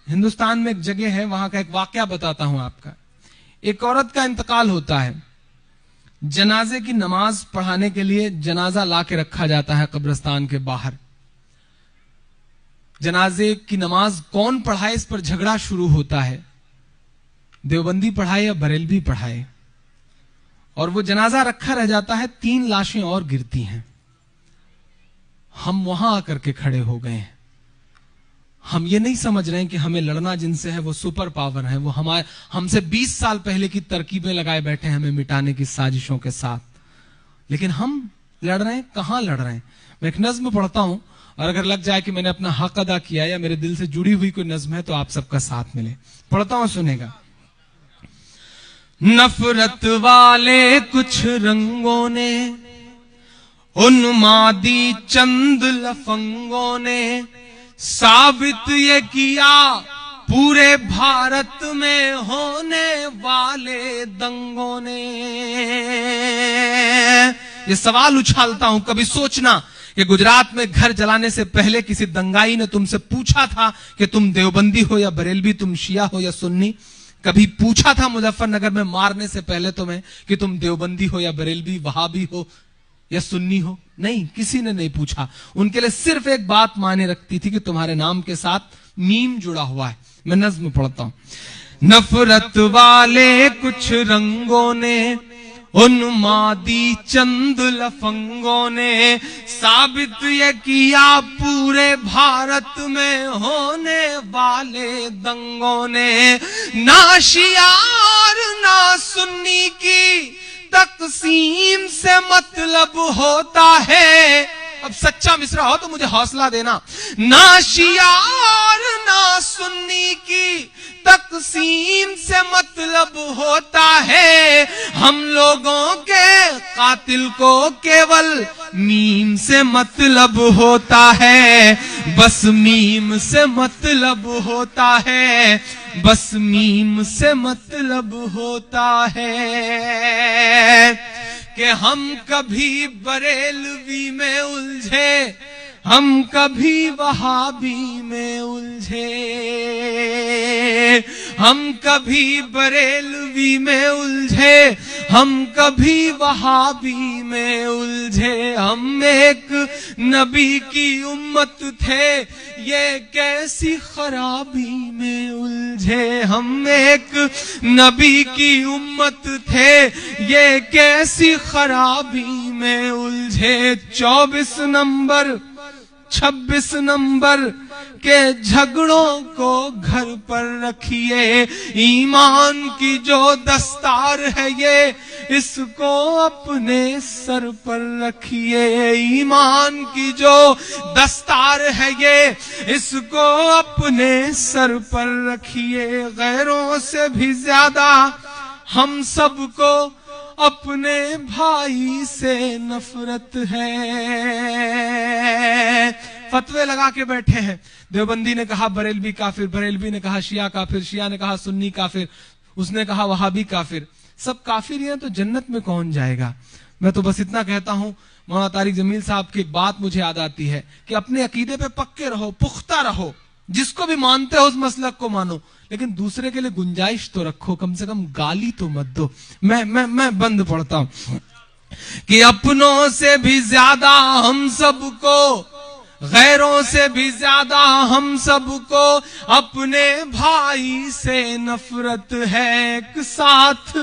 ہندوستان میں ایک جگہ ہے، وہاں کا ایک واقعہ بتاتا ہوں آپ کا. ایک عورت کا انتقال ہوتا ہے، جنازے کی نماز پڑھانے کے لیے جنازہ لا کے رکھا جاتا ہے قبرستان کے باہر. جنازے کی نماز کون پڑھائے اس پر جھگڑا شروع ہوتا ہے، دیوبندی پڑھائے یا بریلوی پڑھائے. اور وہ جنازہ رکھا رہ جاتا ہے، 3 لاشیں اور گرتی ہیں. ہم وہاں آ کر کے کھڑے ہو گئے ہیں. ہم یہ نہیں سمجھ رہے ہیں کہ ہمیں لڑنا جن سے ہے وہ سپر پاور ہے، وہ ہم سے 20 سال پہلے کی ترکیبیں لگائے بیٹھے ہیں ہمیں مٹانے کی سازشوں کے ساتھ. لیکن ہم لڑ رہے ہیں، کہاں لڑ رہے ہیں؟ میں ایک نظم پڑھتا ہوں، اور اگر لگ جائے کہ میں نے اپنا حق ادا کیا یا میرے دل سے جڑی ہوئی کوئی نظم ہے تو آپ سب کا ساتھ ملے. پڑھتا ہوں، سنے گا. نفرت والے کچھ رنگوں نے، ان مادی چند لفنگوں نے، ثابت یہ کیا پورے بھارت میں ہونے والے دنگوں نے. یہ سوال اچھالتا ہوں، کبھی سوچنا کہ گجرات میں گھر جلانے سے پہلے کسی دنگائی نے تم سے پوچھا تھا کہ تم دیوبندی ہو یا بریلوی، تم شیعہ ہو یا سنی؟ کبھی پوچھا تھا مظفر نگر میں مارنے سے پہلے تمہیں کہ تم دیوبندی ہو یا بریلوی، وہابی ہو یا سنی ہو؟ نہیں، کسی نے نہیں پوچھا. ان کے لیے صرف ایک بات معنی رکھتی تھی کہ تمہارے نام کے ساتھ میم جڑا ہوا ہے. میں نظم پڑھتا ہوں. نفرت والے کچھ رنگوں نے، ان مادی چند لفنگوں نے، ثابت یہ کیا پورے بھارت میں ہونے والے دنگوں نے. نہ شیعہ نہ سنی کی تقسیم سے مطلب ہوتا ہے. اب سچا مصرع ہو تو مجھے حوصلہ دینا. نہ شیعہ نہ سنی کی تقسیم سے مطلب ہوتا ہے. ہم لوگوں کے قاتل کو کیول میم سے مطلب ہوتا ہے. بس میم سے مطلب ہوتا ہے، بس میم سے مطلب ہوتا ہے. کہ ہم کبھی بریلوی میں الجھے، ہم کبھی وہابی میں الجھے، ہم کبھی بریلوی میں الجھے، ہم کبھی وہابی میں الجھے. ہم ایک نبی کی امت تھے، یہ کیسی خرابی میں الجھے. ہم ایک نبی کی امت تھے، یہ کیسی خرابی میں الجھے. 24 نمبر 26 نمبر کے جھگڑوں کو گھر پر رکھیے. ایمان کی جو دستار ہے یہ اس کو اپنے سر پر رکھیے. ایمان کی جو دستار ہے یہ اس کو اپنے سر پر رکھیے. غیروں سے بھی زیادہ ہم سب کو اپنے بھائی سے نفرت ہے. فتوے لگا کے بیٹھے ہیں. دیوبندی نے کہا بریلوی کافر، بریلوی نے کہا شیعہ کافر، شیعہ نے کہا سنی کافر، اس نے کہا وہابی کافر. سب کافر ہی ہیں تو جنت میں کون جائے گا؟ میں تو بس اتنا کہتا ہوں. مولانا طارق جمیل صاحب کی ایک بات مجھے یاد آتی ہے کہ اپنے عقیدے پہ پکے رہو، پختہ رہو. جس کو بھی مانتے ہو اس مسلک کو مانو، لیکن دوسرے کے لیے گنجائش تو رکھو، کم سے کم گالی تو مت دو. میں بند پڑھتا ہوں کہ اپنوں سے بھی زیادہ ہم سب کو، غیروں سے بھی زیادہ ہم سب کو اپنے بھائی سے نفرت ہے. ایک ساتھ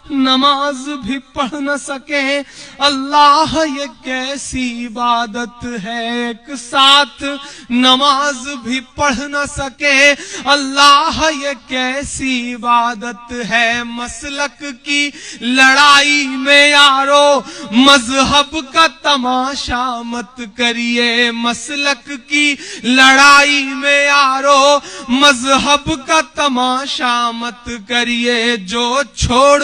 نماز بھی پڑھ نہ سکے اللہ یہ کیسی عبادت ہے. ایک ساتھ نماز بھی پڑھ نہ سکے اللہ یہ کیسی عبادت ہے. مسلک کی لڑائی میں یارو مذہب کا تماشا مت کریے. مسلک کی لڑائی میں یارو مذہب کا تماشا مت کریے. جو چھوڑ